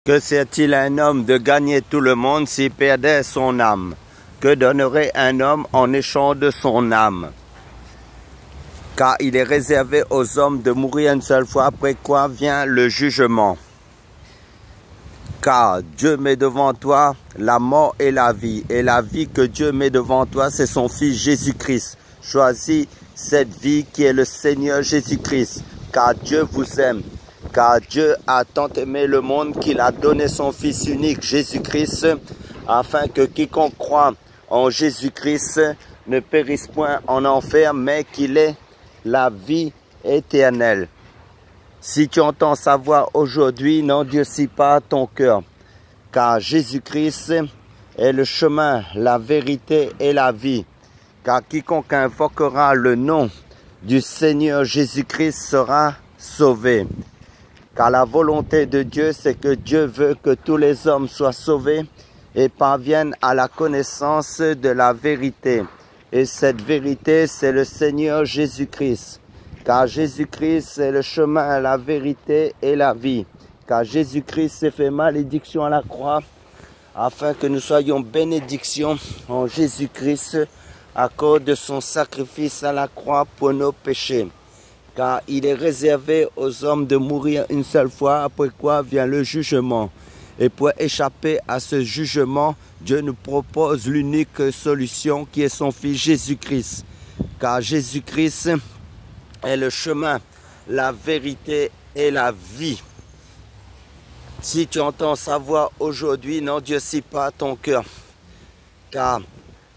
Que sert-il à un homme de gagner tout le monde s'il perdait son âme? Que donnerait un homme en échange de son âme? Car il est réservé aux hommes de mourir une seule fois, après quoi vient le jugement. Car Dieu met devant toi la mort et la vie. Et la vie que Dieu met devant toi, c'est son Fils Jésus-Christ. Choisis cette vie qui est le Seigneur Jésus-Christ. Car Dieu vous aime. Car Dieu a tant aimé le monde qu'il a donné son Fils unique, Jésus-Christ, afin que quiconque croit en Jésus-Christ ne périsse point en enfer, mais qu'il ait la vie éternelle. Si tu entends sa voix aujourd'hui, n'endurcis pas ton cœur, car Jésus-Christ est le chemin, la vérité et la vie. Car quiconque invoquera le nom du Seigneur Jésus-Christ sera sauvé. Car la volonté de Dieu, c'est que Dieu veut que tous les hommes soient sauvés et parviennent à la connaissance de la vérité. Et cette vérité, c'est le Seigneur Jésus-Christ. Car Jésus-Christ, c'est le chemin, la vérité et la vie. Car Jésus-Christ s'est fait malédiction à la croix, afin que nous soyons bénédictions en Jésus-Christ à cause de son sacrifice à la croix pour nos péchés. Car il est réservé aux hommes de mourir une seule fois, après quoi vient le jugement. Et pour échapper à ce jugement, Dieu nous propose l'unique solution qui est son Fils Jésus-Christ. Car Jésus-Christ est le chemin, la vérité et la vie. Si tu entends sa voix aujourd'hui, n'endurcis pas ton cœur. Car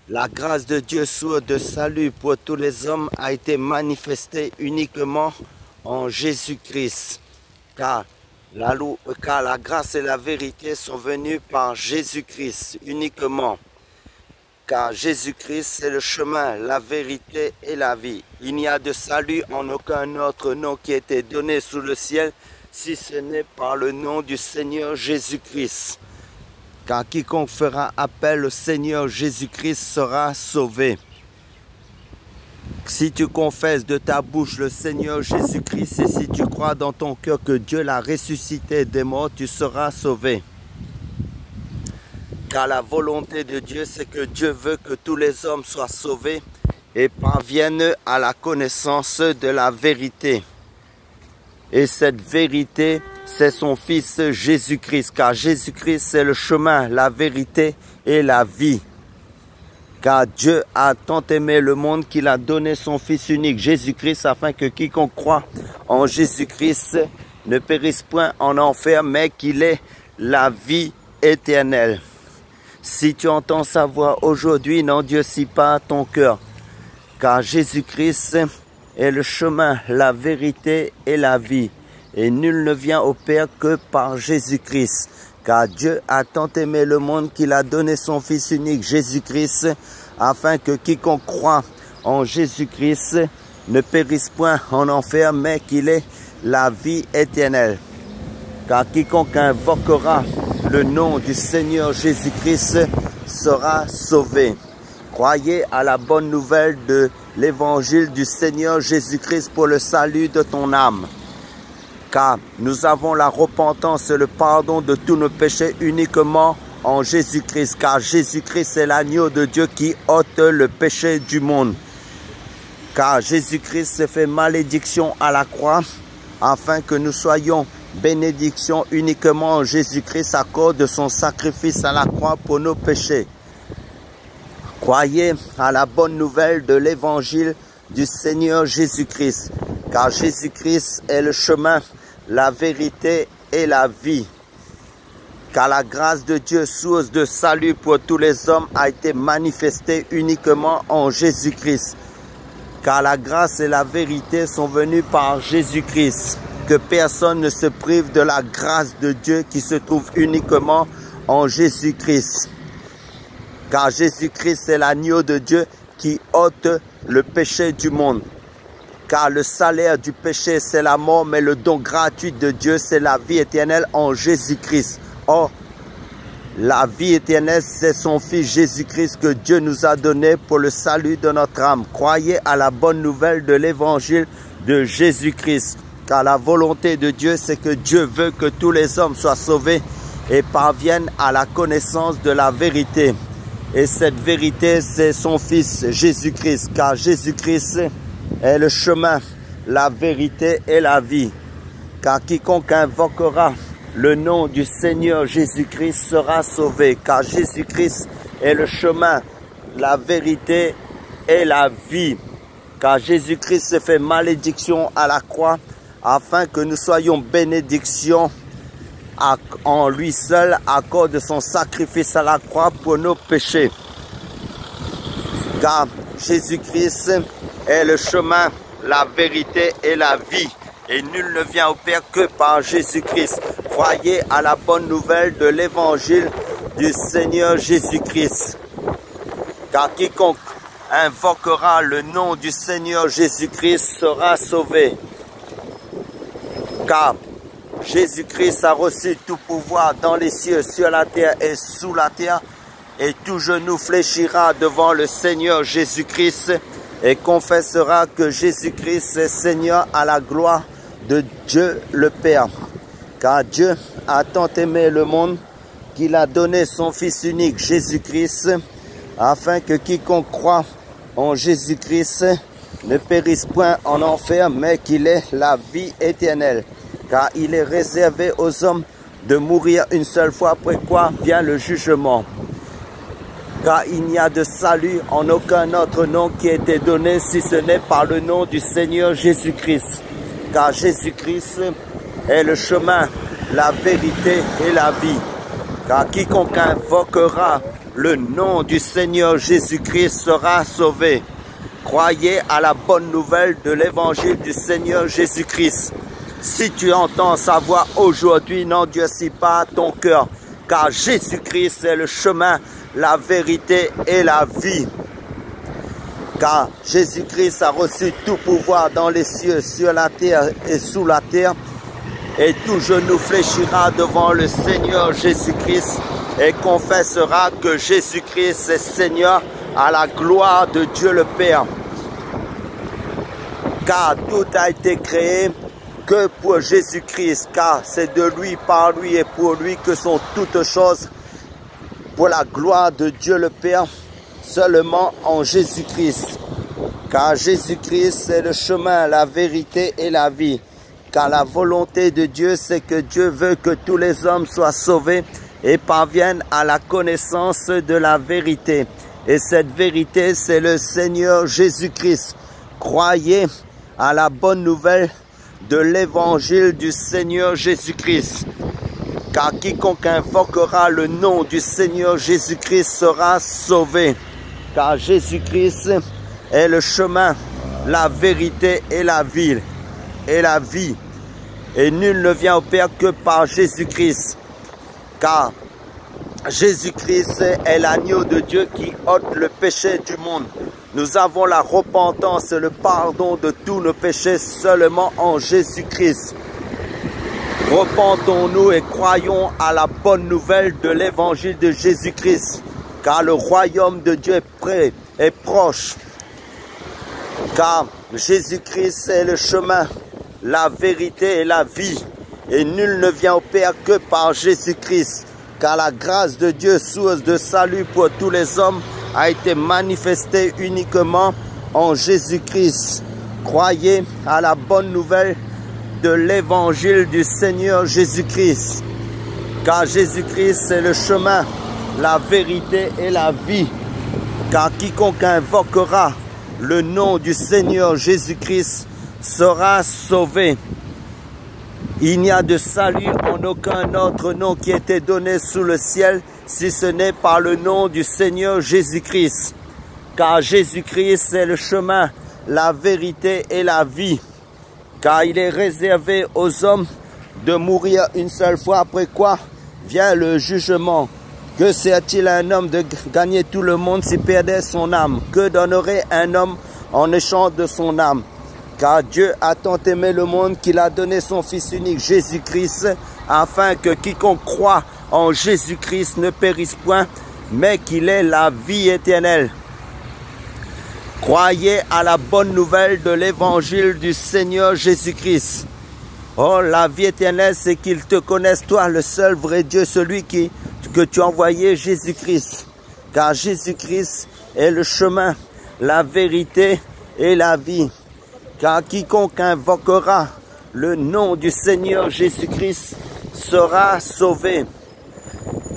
la grâce de Dieu source de salut pour tous les hommes a été manifestée uniquement en Jésus-Christ. Car la grâce et la vérité sont venues par Jésus-Christ uniquement. Car Jésus-Christ, c'est le chemin, la vérité et la vie. Il n'y a de salut en aucun autre nom qui a été donné sous le ciel, si ce n'est par le nom du Seigneur Jésus-Christ. Car quiconque fera appel au Seigneur Jésus-Christ sera sauvé. Si tu confesses de ta bouche le Seigneur Jésus-Christ et si tu crois dans ton cœur que Dieu l'a ressuscité des morts, tu seras sauvé. Car la volonté de Dieu, c'est que Dieu veut que tous les hommes soient sauvés et parviennent à la connaissance de la vérité. Et cette vérité, c'est son Fils Jésus-Christ, car Jésus-Christ, c'est le chemin, la vérité et la vie. Car Dieu a tant aimé le monde qu'il a donné son Fils unique, Jésus-Christ, afin que quiconque croit en Jésus-Christ ne périsse point en enfer, mais qu'il ait la vie éternelle. Si tu entends sa voix aujourd'hui, n'endurcis pas ton cœur, car Jésus-Christ est le chemin, la vérité et la vie. Et nul ne vient au Père que par Jésus-Christ. Car Dieu a tant aimé le monde qu'il a donné son Fils unique, Jésus-Christ, afin que quiconque croit en Jésus-Christ ne périsse point en enfer, mais qu'il ait la vie éternelle. Car quiconque invoquera le nom du Seigneur Jésus-Christ sera sauvé. Croyez à la bonne nouvelle de l'évangile du Seigneur Jésus-Christ pour le salut de ton âme. Car nous avons la repentance et le pardon de tous nos péchés uniquement en Jésus-Christ. Car Jésus-Christ est l'agneau de Dieu qui ôte le péché du monde. Car Jésus-Christ s'est fait malédiction à la croix afin que nous soyons bénédiction uniquement en Jésus-Christ à cause de son sacrifice à la croix pour nos péchés. Croyez à la bonne nouvelle de l'évangile du Seigneur Jésus-Christ. Car Jésus-Christ est le chemin, la vérité et la vie. Car la grâce de Dieu, source de salut pour tous les hommes, a été manifestée uniquement en Jésus-Christ. Car la grâce et la vérité sont venues par Jésus-Christ. Que personne ne se prive de la grâce de Dieu qui se trouve uniquement en Jésus-Christ. Car Jésus-Christ est l'agneau de Dieu qui ôte le péché du monde. Car le salaire du péché, c'est la mort, mais le don gratuit de Dieu, c'est la vie éternelle en Jésus-Christ. Or, la vie éternelle, c'est son Fils Jésus-Christ que Dieu nous a donné pour le salut de notre âme. Croyez à la bonne nouvelle de l'évangile de Jésus-Christ. Car la volonté de Dieu, c'est que Dieu veut que tous les hommes soient sauvés et parviennent à la connaissance de la vérité. Et cette vérité, c'est son Fils Jésus-Christ, car Jésus-Christ est le chemin, la vérité et la vie. Car quiconque invoquera le nom du Seigneur Jésus-Christ sera sauvé, car Jésus-Christ est le chemin, la vérité et la vie. Car Jésus-Christ s'est fait malédiction à la croix, afin que nous soyons bénédictions en lui seul à cause de son sacrifice à la croix pour nos péchés. Car Jésus-Christ est le chemin, la vérité et la vie. Et nul ne vient au Père que par Jésus-Christ. Croyez à la bonne nouvelle de l'évangile du Seigneur Jésus-Christ. Car quiconque invoquera le nom du Seigneur Jésus-Christ sera sauvé. Car Jésus-Christ a reçu tout pouvoir dans les cieux, sur la terre et sous la terre. Et tout genou fléchira devant le Seigneur Jésus-Christ et confessera que Jésus-Christ est Seigneur à la gloire de Dieu le Père. Car Dieu a tant aimé le monde qu'il a donné son Fils unique, Jésus-Christ, afin que quiconque croit en Jésus-Christ ne périsse point en enfer, mais qu'il ait la vie éternelle. Car il est réservé aux hommes de mourir une seule fois, après quoi vient le jugement. Car il n'y a de salut en aucun autre nom qui a été donné, si ce n'est par le nom du Seigneur Jésus-Christ. Car Jésus-Christ est le chemin, la vérité et la vie. Car quiconque invoquera le nom du Seigneur Jésus-Christ sera sauvé. Croyez à la bonne nouvelle de l'évangile du Seigneur Jésus-Christ. Si tu entends sa voix aujourd'hui, n'endurcis pas ton cœur, car Jésus-Christ est le chemin, la vérité et la vie. Car Jésus-Christ a reçu tout pouvoir dans les cieux, sur la terre et sous la terre. Et tout genou fléchira devant le Seigneur Jésus-Christ et confessera que Jésus-Christ est Seigneur à la gloire de Dieu le Père. Car tout a été créé que pour Jésus-Christ, car c'est de lui, par lui et pour lui que sont toutes choses, pour la gloire de Dieu le Père, seulement en Jésus-Christ. Car Jésus-Christ est le chemin, la vérité et la vie. Car la volonté de Dieu, c'est que Dieu veut que tous les hommes soient sauvés et parviennent à la connaissance de la vérité. Et cette vérité, c'est le Seigneur Jésus-Christ. Croyez à la bonne nouvelle de l'évangile du Seigneur Jésus-Christ. Car quiconque invoquera le nom du Seigneur Jésus-Christ sera sauvé. Car Jésus-Christ est le chemin, la vérité et la vie. Et nul ne vient au Père que par Jésus-Christ. Car Jésus-Christ est l'agneau de Dieu qui ôte le péché du monde. Nous avons la repentance et le pardon de tous nos péchés seulement en Jésus-Christ. Repentons-nous et croyons à la bonne nouvelle de l'évangile de Jésus-Christ. Car le royaume de Dieu est près, est proche. Car Jésus-Christ est le chemin, la vérité et la vie. Et nul ne vient au Père que par Jésus-Christ. Car la grâce de Dieu, source de salut pour tous les hommes, a été manifestée uniquement en Jésus-Christ. Croyez à la bonne nouvelle de l'évangile du Seigneur Jésus-Christ. Car Jésus-Christ est le chemin, la vérité et la vie. Car quiconque invoquera le nom du Seigneur Jésus-Christ sera sauvé. Il n'y a de salut en aucun autre nom qui ait été donné sous le ciel, si ce n'est par le nom du Seigneur Jésus-Christ. Car Jésus-Christ est le chemin, la vérité et la vie. Car il est réservé aux hommes de mourir une seule fois, après quoi vient le jugement. Que sert-il à un homme de gagner tout le monde s'il perdait son âme? Que donnerait un homme en échange de son âme? Car Dieu a tant aimé le monde qu'il a donné son Fils unique, Jésus-Christ, afin que quiconque croit en Jésus-Christ ne périsse point, mais qu'il ait la vie éternelle. Croyez à la bonne nouvelle de l'évangile du Seigneur Jésus-Christ. Oh, la vie éternelle, c'est qu'ils te connaissent, toi, le seul vrai Dieu, celui que tu as envoyé, Jésus-Christ. Car Jésus-Christ est le chemin, la vérité et la vie. Car quiconque invoquera le nom du Seigneur Jésus-Christ sera sauvé.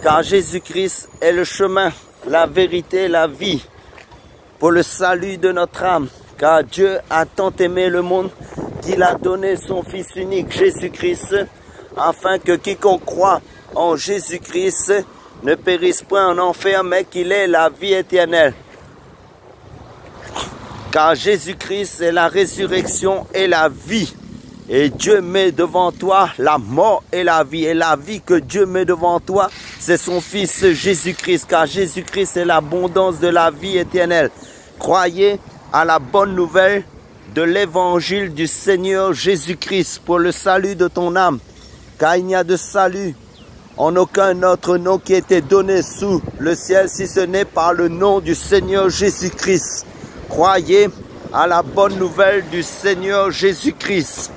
Car Jésus-Christ est le chemin, la vérité et la vie pour le salut de notre âme. Car Dieu a tant aimé le monde qu'il a donné son Fils unique, Jésus-Christ, afin que quiconque croit en Jésus-Christ ne périsse point en enfer, mais qu'il ait la vie éternelle. Car Jésus-Christ est la résurrection et la vie. Et Dieu met devant toi la mort et la vie. Et la vie que Dieu met devant toi, c'est son Fils Jésus-Christ. Car Jésus-Christ est l'abondance de la vie éternelle. Croyez à la bonne nouvelle de l'évangile du Seigneur Jésus-Christ pour le salut de ton âme. Car il n'y a de salut en aucun autre nom qui a été donné sous le ciel, si ce n'est par le nom du Seigneur Jésus-Christ. Croyez à la bonne nouvelle du Seigneur Jésus-Christ.